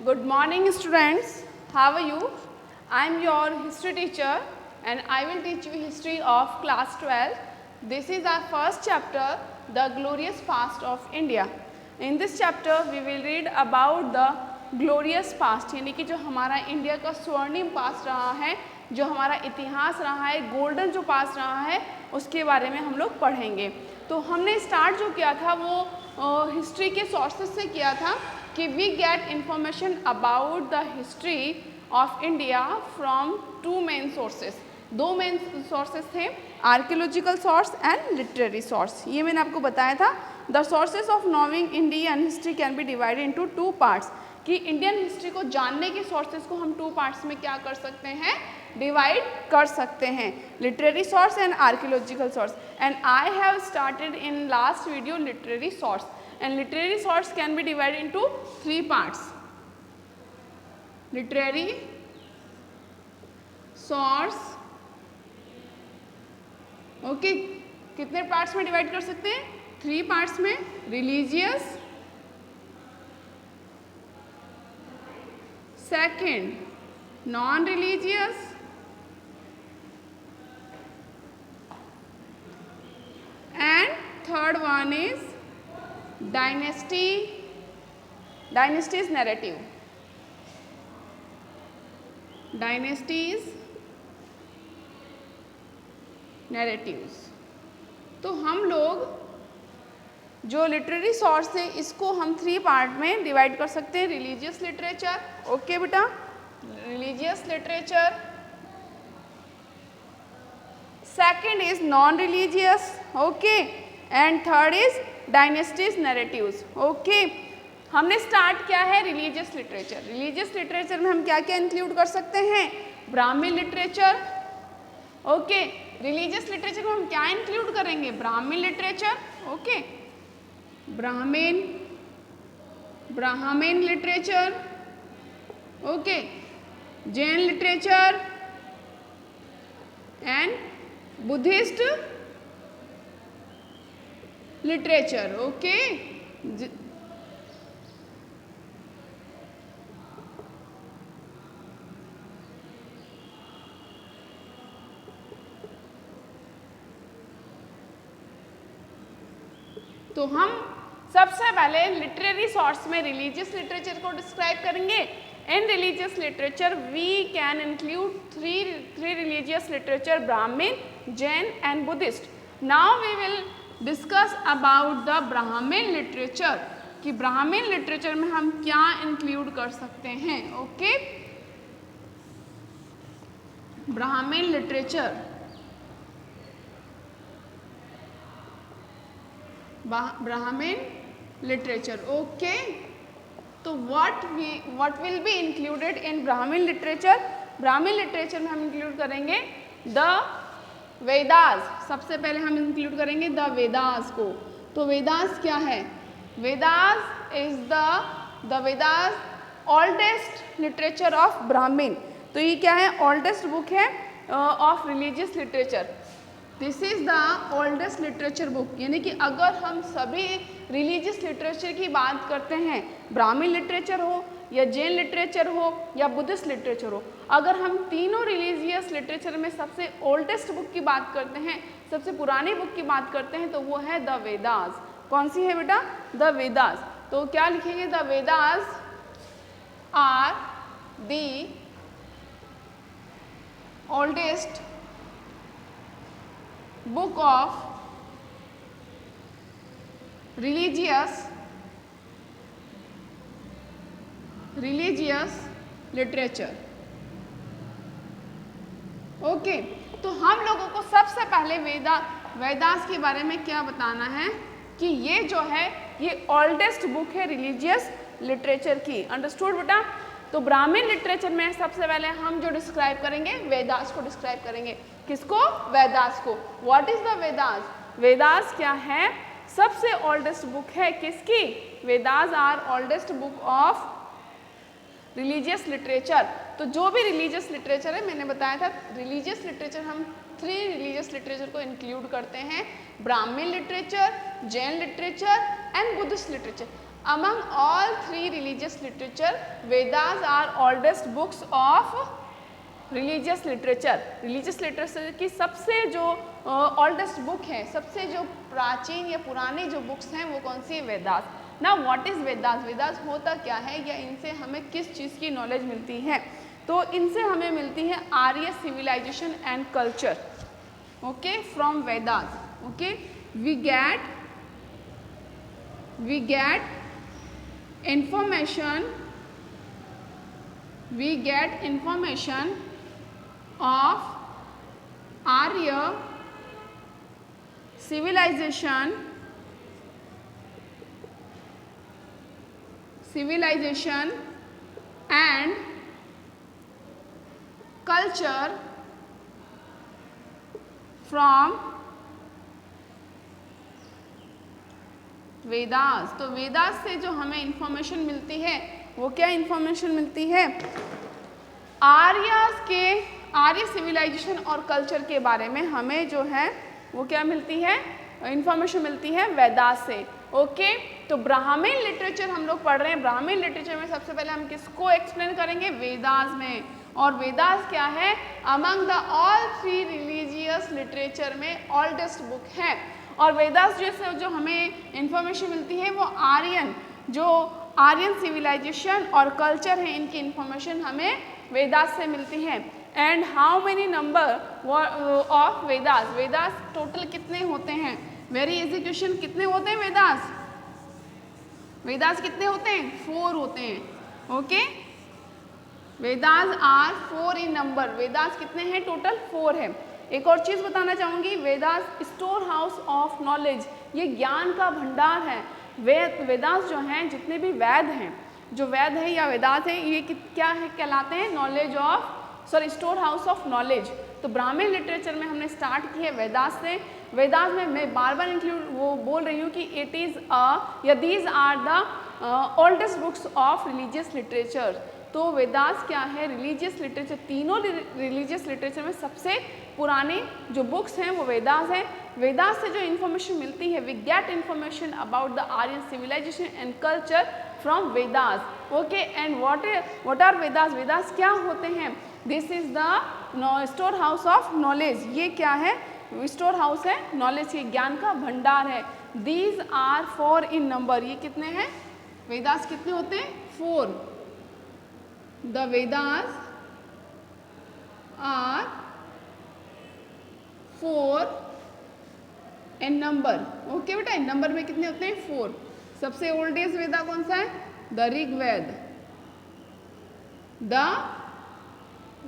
Good morning students, how are you? I am your history teacher and I will teach you history of class 12. This is our first chapter, the glorious past of India. In this chapter we will read about the glorious past, यानी कि जो हमारा India का स्वर्णिम past रहा है, जो हमारा इतिहास रहा है, गोल्डन जो पास्ट रहा है, उसके बारे में हम लोग पढ़ेंगे। तो हमने स्टार्ट जो किया था वो हिस्ट्री के सोर्सेज से किया था कि we get information about the history of India from two main sources. दो मेन सोर्सेज थे, archaeological source and literary source. ये मैंने आपको बताया था। The sources of knowing Indian history can be divided into two parts, कि Indian history को जानने के सोर्सेज को हम टू पार्ट्स में क्या कर सकते हैं, डिवाइड कर सकते हैं, literary source and archaeological source. And I have started in last video literary source, and literary source can be divided into three parts. Literary source, okay, कितने पार्ट्स में डिवाइड कर सकते हैं? थ्री पार्ट्स में। Religious, second non religious, and third one is dynasties narrative, dynasties narratives। तो हम लोग जो लिटरेरी सोर्स है इसको हम थ्री पार्ट में डिवाइड कर सकते हैं। रिलीजियस लिटरेचर, ओके बेटा, religious literature. Second is non religious, okay, and third is dynasties narratives, okay. हमने स्टार्ट किया है रिलीजियस लिटरेचर। रिलीजियस लिटरेचर में हम क्या क्या इंक्लूड कर सकते हैं? Brahmana literature, okay. Religious literature में हम क्या इंक्लूड करेंगे? Brahman literature, okay, Brahman literature, okay, Jain literature and Buddhist literature, okay. तो हम सबसे पहले लिटरेरी सोर्स में रिलीजियस लिटरेचर को डिस्क्राइब करेंगे। In religious literature we can include three religious literature, Brahman, Jain and Buddhist. Now we will discuss about the Brahman literature, कि Brahman literature में हम क्या इंक्लूड कर सकते हैं, ओके। ब्राह्मण लिटरेचर, ब्राह्मण लिटरेचर, ओके। तो what will be included in ब्राह्मण लिटरेचर? ब्राह्मण लिटरेचर में हम इंक्लूड करेंगे द वेदास। सबसे पहले हम इंक्लूड करेंगे द वेदास को। तो वेदास क्या है? Vedas is the Vedas oldest literature of ब्राह्मण। तो ये क्या है? ओल्डेस्ट बुक है of religious literature. This is the oldest literature book, यानी कि अगर हम सभी रिलीजियस लिटरेचर की बात करते हैं, ब्राह्मण लिटरेचर हो या जैन लिटरेचर हो या बुद्धिस्ट लिटरेचर हो, अगर हम तीनों रिलीजियस लिटरेचर में सबसे ओल्डेस्ट बुक की बात करते हैं, सबसे पुरानी बुक की बात करते हैं, तो वो है द वेदास। कौन सी है बेटा? द वेदास। तो क्या लिखेंगे? The Vedas are the oldest book of religious literature, okay. तो हम लोगों को सबसे पहले वेदास के बारे में क्या बताना है कि ये जो है ये ओल्डेस्ट बुक है रिलीजियस लिटरेचर की। अंडरस्टूड बेटा? तो ब्राह्मण लिटरेचर में सबसे पहले हम जो डिस्क्राइब करेंगे वेदास को डिस्क्राइब करेंगे। किसको? वेदास को। What is the Vedas? Vedas क्या है? सबसे ओल्डेस्ट बुक है किसकी? Vedas are oldest book of religious literature. तो जो भी रिलीजियस लिटरेचर है, मैंने बताया था रिलीजियस लिटरेचर हम थ्री रिलीजियस लिटरेचर को इंक्लूड करते हैं, Brahmana literature, Jain literature and Buddhist literature. Among all three religious literature, Vedas are oldest books of religious literature. Religious literature की सबसे जो oldest book है, सबसे जो प्राचीन या पुराने जो books हैं वो कौन सी है? Vedas. Now what is Vedas? Vedas होता क्या है या इनसे हमें किस चीज़ की नॉलेज मिलती है? तो इनसे हमें मिलती है Arya civilization and culture. Okay, from Vedas. Okay, we get information of Arya civilization and culture from Vedas. तो वेदास से जो हमें इंफॉर्मेशन मिलती है वो क्या इंफॉर्मेशन मिलती है? आर्य सिविलाइजेशन और कल्चर के बारे में हमें जो है वो क्या मिलती है? इंफॉर्मेशन मिलती है वेदास से. ओके, तो ब्राह्मण लिटरेचर हम लोग पढ़ रहे हैं. ब्राह्मण लिटरेचर में सबसे पहले हम किसको एक्सप्लेन करेंगे? वेदास में. और वेदास क्या है? Among the all three religious literature में ओल्डेस्ट बुक है. और वेदास जैसे जो हमें इंफॉर्मेशन मिलती है वो आर्यन सिविलाइजेशन और कल्चर है, इनकी इंफॉर्मेशन हमें वेदास से मिलती है. And how many number of Vedas? Vedas total कितने होते हैं? Very easy question. कितने होते हैं वेदास? वेदास कितने होते हैं? 4 होते हैं. Okay, Vedas are 4 in number. Vedas कितने हैं? टोटल 4 है. एक और चीज़ बताना चाहूँगी, Vedas store house of knowledge, ये ज्ञान का भंडार है. वेदास जो हैं, जितने भी वेद हैं, जो वेद है या वेदास है, ये क्या है कहलाते हैं? Store house of knowledge. तो ब्राह्मण लिटरेचर में हमने स्टार्ट की है वेदास से. वेदास में मैं बार बार इंक्लूड वो बोल रही हूँ कि इट इज़ या these are the oldest books of religious literature. तो वेदास क्या है? Religious literature. तीनों रिलीजियस लिटरेचर में सबसे पुराने जो बुक्स हैं वो वेदास हैं. वेदास से जो इन्फॉर्मेशन मिलती है, we get information about the Aryan civilization and culture from Vedas. Okay, and what are Vedas? Vedas क्या होते हैं? This is the store house of knowledge. ये क्या है? स्टोर हाउस है नॉलेज के, ज्ञान का भंडार है. These are 4 in number. ये कितने हैं? वेदास कितने होते हैं? 4. The Vedas are 4 in number. Okay बेटा, इन नंबर में कितने होते हैं? 4. सबसे ओल्डेस्ट वेदा कौन सा है? The Rigveda. The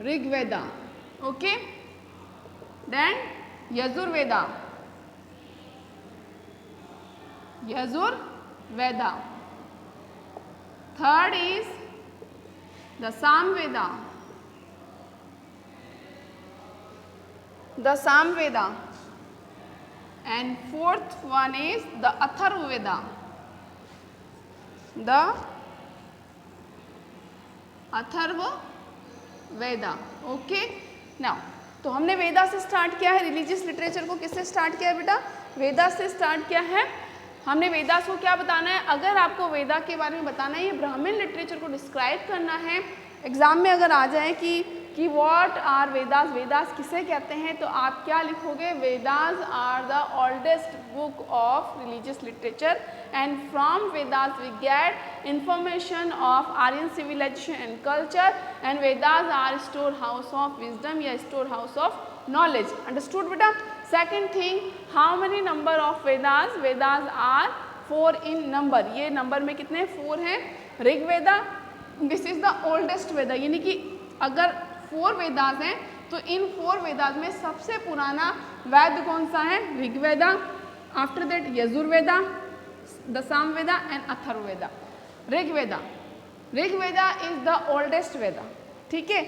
Rigveda. Okay, then Yajurveda. Yajurveda. Third is the Samveda. And fourth one is the Atharvaveda. Okay, now तो हमने वेदा से स्टार्ट किया है. रिलीजियस लिटरेचर को किससे स्टार्ट किया है बेटा? वेदा से स्टार्ट किया है. हमने वेदास को क्या बताना है? अगर आपको वेदा के बारे में बताना है, ये ब्राह्मण लिटरेचर को डिस्क्राइब करना है, एग्जाम में अगर आ जाए कि व्हाट आर वेदास, वेदास किसे कहते हैं, तो आप क्या लिखोगे? Vedas are the oldest book of religious literature and from Vedas we get information of Aryan civilization and culture and Vedas are store house of wisdom या store house of knowledge. Understood बेटा? Second thing, how many number of Vedas? Vedas are 4 in number. ये number में कितने? 4 हैं. Rigveda, this is the oldest Veda. यानी कि अगर 4 वेदास हैं तो इन 4 वेदास में सबसे पुराना वेद कौन सा है? Rigveda. After that Yajurveda, the Samaveda and Atharvaveda. Rigveda is the oldest Veda. ठीक है,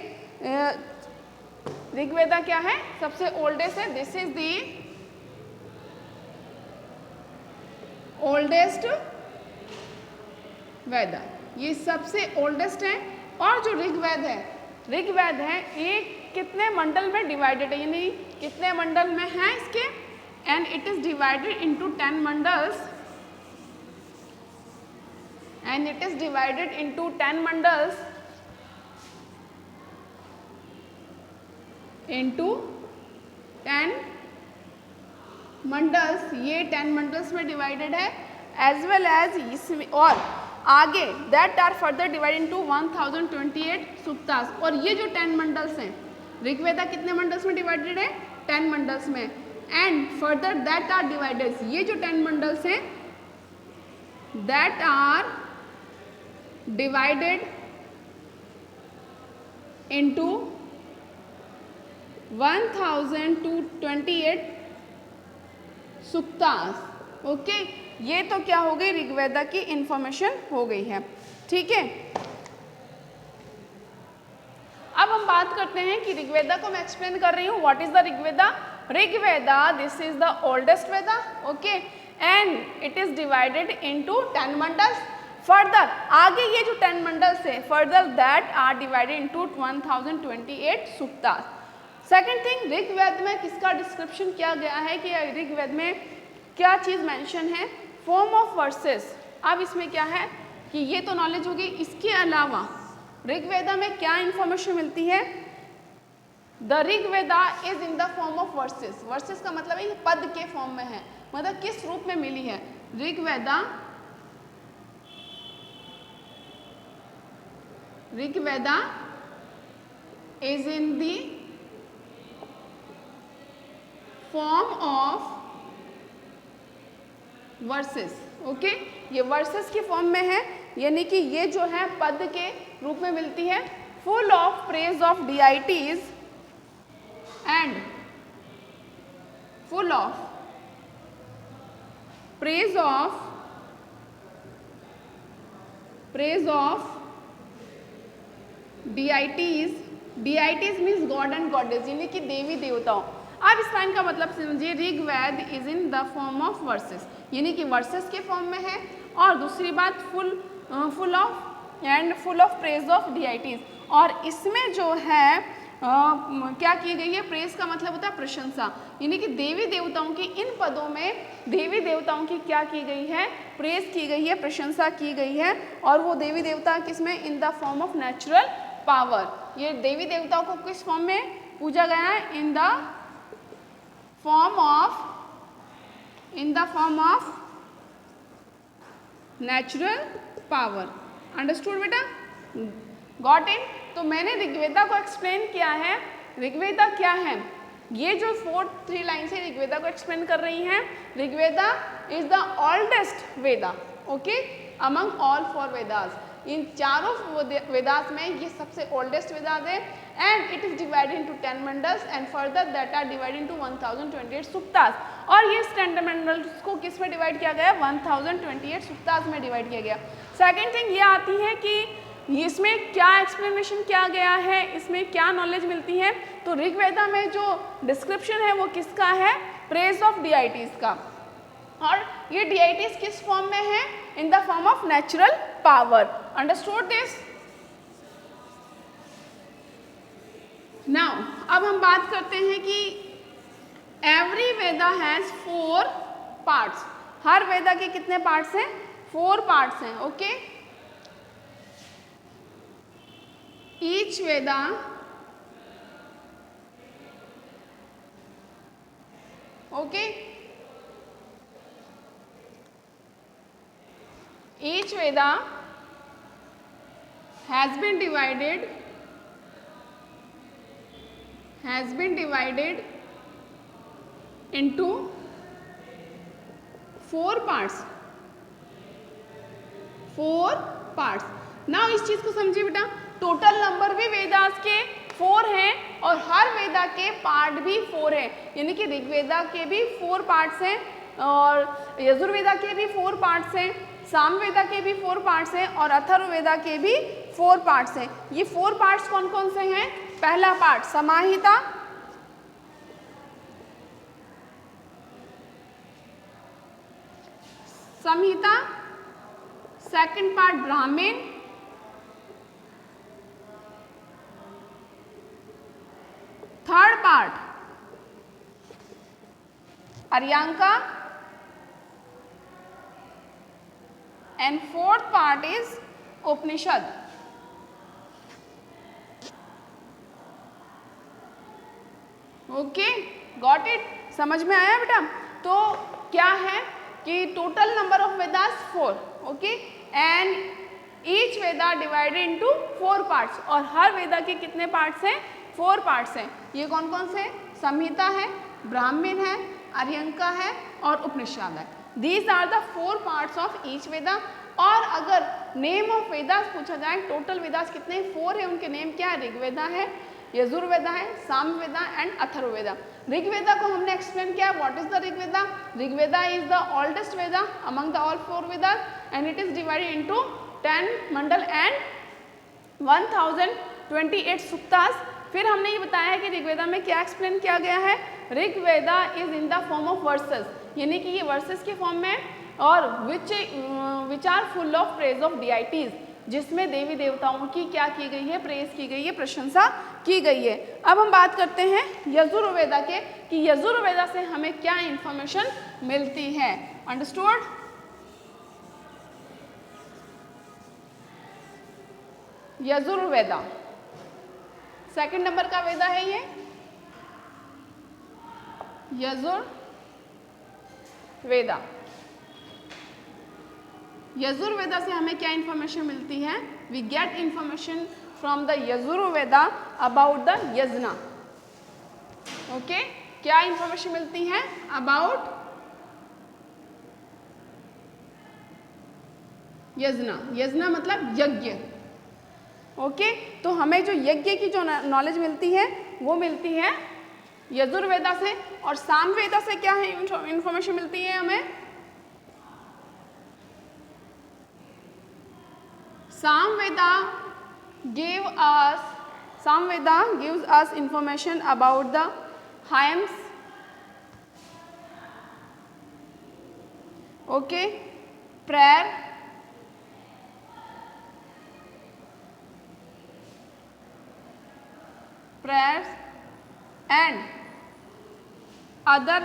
ऋग्वेदा क्या है? सबसे ओल्डेस्ट है. This is the oldest Veda. ये सबसे ओल्डेस्ट है. और जो ऋग्वेद है ये कितने मंडल में डिवाइडेड है? यानी कितने मंडल में है इसके? And it is divided into 10 mandals. and it is divided into 10 mandals into 10 mandals, ये 10 मंडल्स में डिवाइडेड है, एज वेल एज इसमें और आगे that are further divide into 1028 suktas. और ये जो 10 मंडल्स हैं, ऋग्वेदा कितने मंडल्स में डिवाइडेड है? 10 मंडल्स में, and further that are divided, ये जो 10 मंडल्स हैं that are divided into 1028 suktas. Okay, ये तो क्या हो गई, ऋग्वेदा की इंफॉर्मेशन हो गई है। ठीक है, अब हम बात करते हैं कि ऋग्वेदा को मैं एक्सप्लेन कर रही हूँ। What is the Rigveda? Rigveda, this is the oldest Veda, okay, and it is divided into 10 mandals. Further आगे ये जो 10 मंडल्स है, further that are divided into 1028 suktas. Second thing, Rigveda में किसका डिस्क्रिप्शन किया गया है कि ऋग्वेद में क्या चीज़ मेंशन है? Form of versus. अब इसमें क्या है कि ये तो नॉलेज होगी, इसके अलावा ऋग्वेदा में क्या इंफॉर्मेशन मिलती है? The Rigveda is in the form of versus. Versus का मतलब है ये पद के फॉर्म में है, मतलब किस रूप में मिली है? Rigveda is in the form of verses. Okay, ये वर्सेस की फॉर्म में है, यानी कि ये जो है पद के रूप में मिलती है। Full of praise of deities and full of praise of deities. Deities means god and goddess, यानी कि देवी देवताओं। अब इस लाइन का मतलब समझिए, Rigveda is in the form of verses, यानी कि वर्सेस के फॉर्म में है। और दूसरी बात, फुल ऑफ प्रेज ऑफ डिआइटीज, और इसमें जो है क्या की गई है? प्रेज का मतलब होता है प्रशंसा, यानी कि देवी देवताओं की इन पदों में देवी देवताओं की क्या की गई है? प्रेज की गई है, प्रशंसा की गई है। और वो देवी देवता किसमें? इन the form of natural power. ये देवी देवताओं को किस फॉर्म में पूजा गया है? In the form of natural power. Understood बेटा? Got it? तो मैंने ऋग्वेदा को एक्सप्लेन किया है। ऋग्वेदा क्या है? ये जो 3 लाइन से ऋग्वेदा को एक्सप्लेन कर रही हैं। Rigveda is the oldest Veda, okay, among all 4 Vedas. इन चारों वेदास में ये सबसे ओल्डेस्ट वेदास है, and it is divided into 10 mandals and further that are divided into 1028 suktas. और ये 10 मंडल्स को किस में डिवाइड किया गया? 1028 सुक्तास में डिवाइड किया गया। सेकेंड थिंग ये आती है कि इसमें क्या एक्सप्लेनेशन किया गया है, इसमें क्या नॉलेज मिलती है? तो ऋग्वेदा में जो डिस्क्रिप्शन है वो किसका है? प्रेज ऑफ डिआइटीज का। और ये डिआइटीज किस फॉर्म में है? In the form of natural power. Understood this? Now अब हम बात करते हैं कि एवरी वेदा हैज 4 पार्ट्स। हर वेदा के कितने पार्ट्स हैं? 4 पार्ट्स हैं, okay. Each Veda okay, each Veda has been divided into 4 parts। 4 parts। Now इस चीज को समझिए बेटा, टोटल नंबर भी वेदास के 4 हैं और हर वेदा के पार्ट भी 4 हैं, यानी कि ऋग्वेदा के भी 4 पार्ट्स हैं और यजुर्वेदा के भी 4 पार्ट्स हैं, सामवेदा के भी 4 पार्ट्स हैं और अथर्ववेदा के भी 4 पार्ट्स हैं। ये 4 पार्ट्स कौन कौन से हैं? पहला part Samhita, Samhita, second part Brahmana, third part Aranyaka and fourth part is Upanishad. Okay, got it? समझ में आया बेटा? तो क्या है कि total number of Vedas 4, okay, and each Veda divided into 4 parts, और हर वेदा के कितने पार्ट्स हैं? 4 पार्ट्स हैं। ये कौन कौन से? संहिता है, ब्राह्मण है, आर्यंका है और उपनिषद है। These are the 4 parts of each Veda. और अगर नेम ऑफ वेदास पूछा जाए, टोटल वेदास कितने? 4 है। उनके नेम क्या है? ऋग्वेदा है, यजुर्वेदा है, सामवेदा एंड अथर्ववेदा। ऋग्वेदा को हमने एक्सप्लेन किया, what is the Rigveda? Rigveda is the oldest Veda among the all 4 Vedas and it is divided into 10 Mandal and 1028 सुक्तास। फिर हमने ये बताया है कि ऋग्वेदा में क्या एक्सप्लेन किया गया है? Rigveda is in the form of verses, यानी कि ये वर्सेस के फॉर्म में, और which are full of praise of deities, जिसमें देवी देवताओं की क्या की गई है? प्रेज की गई है, प्रशंसा की गई है। अब हम बात करते हैं यजुर्वेदा के, कि यजुर्वेदा से हमें क्या इंफॉर्मेशन मिलती है। अंडरस्टूड? यजुर्वेदा सेकंड नंबर का वेदा है ये, यजुर्वेदा। यजुर्वेदा से हमें क्या इंफॉर्मेशन मिलती है? We get information from the Yajurveda about the yajna. Okay, क्या इंफॉर्मेशन मिलती है अबाउट यज्ञ? यज्ञ मतलब यज्ञ। ओके, तो हमें जो यज्ञ की जो नॉलेज मिलती है वो मिलती है यजुर्वेदा से। और सामवेदा से क्या है इंफॉर्मेशन मिलती है हमें? Samveda gives us information about the hymns, okay, prayers and other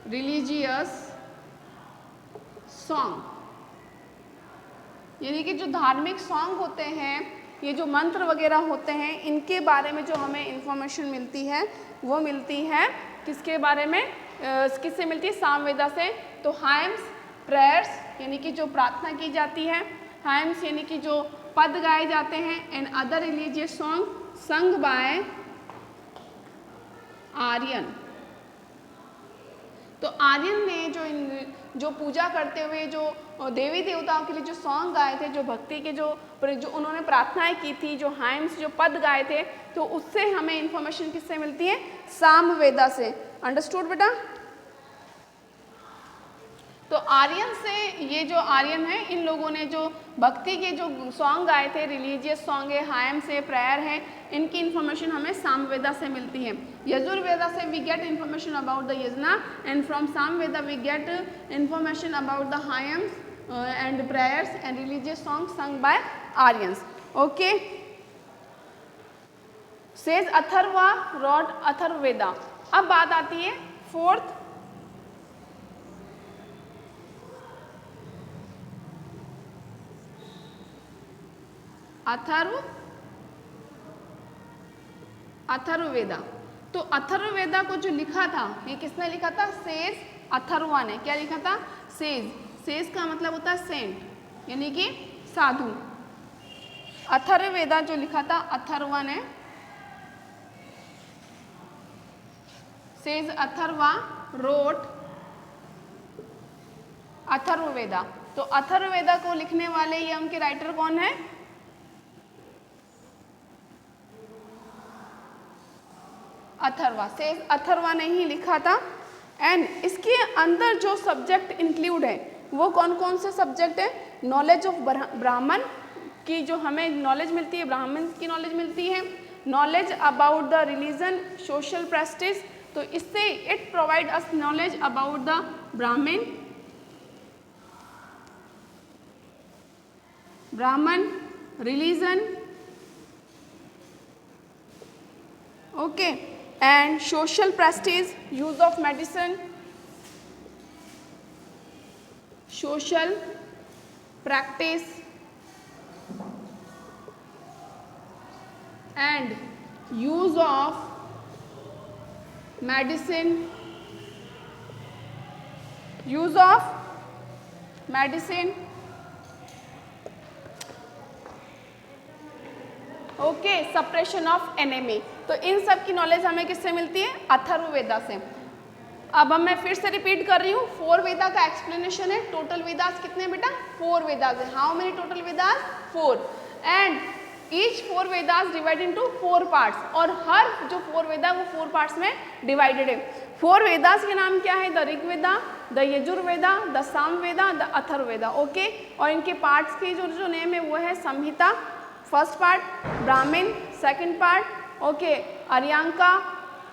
religious song, यानी कि जो धार्मिक सॉन्ग होते हैं, ये जो मंत्र वगैरह होते हैं, इनके बारे में जो हमें इंफॉर्मेशन मिलती है वो मिलती है किसके बारे में? किससे मिलती है? सामवेदा से। तो हाइम्स, प्रेयर्स यानी कि जो प्रार्थना की जाती है, हाइम्स यानी कि जो पद गाए जाते हैं, and other religious song sung by Aryan. तो आर्यन ने जो पूजा करते हुए जो देवी देवताओं के लिए जो सॉन्ग गाए थे, जो भक्ति के जो उन्होंने प्रार्थनाएं की थी, जो हाइम्स, जो पद गाए थे, तो उससे हमें इंफॉर्मेशन किससे मिलती है? सामवेदा से। अंडरस्टूड बेटा? तो आर्यन से, ये जो आर्यन है, इन लोगों ने जो भक्ति के जो सॉन्ग गाए थे, रिलीजियस सॉन्ग है, हाइम्स है, प्रेयर है, इनकी इंफॉर्मेशन हमें सामवेदा से मिलती है। यजुर्वेदा से we get information about the yajna, and from Samaveda we get information about the hymns and prayers and religious song sung by Aryans. Okay, says Atharva wrote Atharvaveda. अब बात आती है फोर्थ अथर्ववेदा। तो अथर्ववेदा को जो लिखा था, ये किसने लिखा था? सेज अथर्वा ने। क्या लिखा था? सेज। सेज का मतलब होता है सेंट, यानी कि साधु। अथर्ववेदा जो लिखा था अथर्वा ने, सेज अथर्वा रोट अथर्ववेदा। तो अथर्ववेदा को लिखने वाले ये उनके राइटर कौन है? अथर्वा। सेज अथर्वा ने ही लिखा था। एंड इसके अंदर जो सब्जेक्ट इंक्लूड है वो कौन कौन से सब्जेक्ट है? नॉलेज ऑफ ब्राह्मण की जो हमें नॉलेज मिलती है, ब्राह्मण की नॉलेज मिलती है, knowledge about the religion, social prestige. तो इससे it provide us knowledge about the Brahman religion, okay, and social prestige, use of medicine, social practice and use of medicine, okay, suppression of enemy. तो इन सब की knowledge हमें किससे मिलती है? अथर्ववेदा से। अब मैं फिर से रिपीट कर रही हूँ, 4 वेदा का एक्सप्लेनेशन है। टोटल वेदास कितने हैं बेटा? 4 वेदास है। How many total Vedas? 4। And each 4 Vedas divide into 4 parts, और हर जो 4 वेदा वो 4 पार्ट्स में डिवाइडेड है। 4 वेदास के नाम क्या है? The Rigveda, the Yajurveda, the Samaveda, the Atharvaveda. Okay, और इनके पार्ट्स के जो नेम है वो है Samhita first part, Brahmana second part, okay, Aranyaka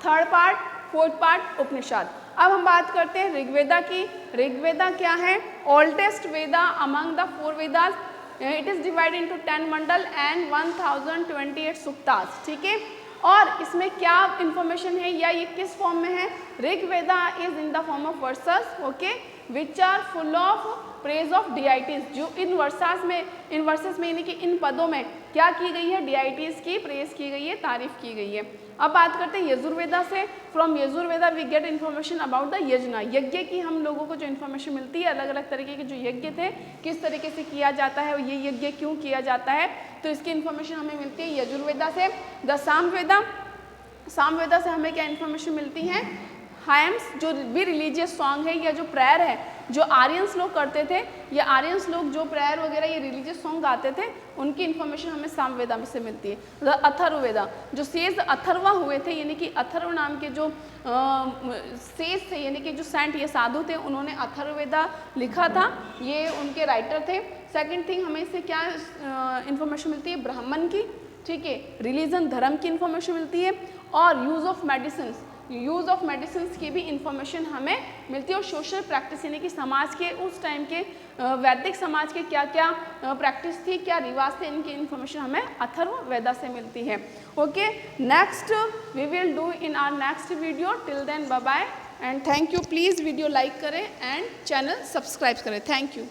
third part, fourth part Upanishad. अब हम बात करते हैं ऋग्वेदा की। ऋग्वेदा क्या है? Oldest Veda among the 4 Vedas. It is divided into 10 Mandal and 1028 सुक्तास। ठीक है, और इसमें क्या इंफॉर्मेशन है या ये किस फॉर्म में है? Rigveda is in the form of verses, okay, which are full of praise of deities. जो इन वर्सेस में यानी कि इन पदों में क्या की गई है? डिआइटीज की प्रेज की गई है, तारीफ की गई है। अब बात करते हैं यजुर्वेदा से। From Yajurveda we get information about the yajna. Yajna की हम लोगों को जो इन्फॉर्मेशन मिलती है, अलग अलग तरीके के जो यज्ञ थे किस तरीके से किया जाता है, ये यज्ञ क्यों किया जाता है, तो इसकी इन्फॉर्मेशन हमें मिलती है यजुर्वेदा से। द सामवेदा, सामवेदा से हमें क्या इन्फॉर्मेशन मिलती है? हाइम्स, जो भी रिलीजियस सॉन्ग है या जो प्रेयर है जो आर्यंस लोग करते थे, या आर्यंस लोग जो प्रेयर वगैरह ये रिलीजियस सॉन्ग गाते थे, उनकी इन्फॉर्मेशन हमें सामवेदा में से मिलती है। द अथर्ववेदा, जो सेज अथर्वा हुए थे, यानी कि अथर्व नाम के जो सेज थे, यानी कि जो सेंट ये साधु थे, उन्होंने अथर्ववेदा लिखा था, ये उनके राइटर थे। सेकेंड थिंग हमें इससे क्या इन्फॉर्मेशन मिलती है? ब्राह्मण की, ठीक है, रिलीजन धर्म की इन्फॉर्मेशन मिलती है, और use of medicine, use of medicine की भी इंफॉर्मेशन हमें मिलती है, और सोशल प्रैक्टिस यानी कि समाज के उस टाइम के वैदिक समाज के क्या क्या प्रैक्टिस थी, क्या रिवाज थे, इनकी इंफॉर्मेशन हमें अथर्ववेदा से मिलती है। Okay, next we will do in our next video. Till then bye bye and thank you. Please video like करें एंड चैनल सब्सक्राइब करें। Thank you.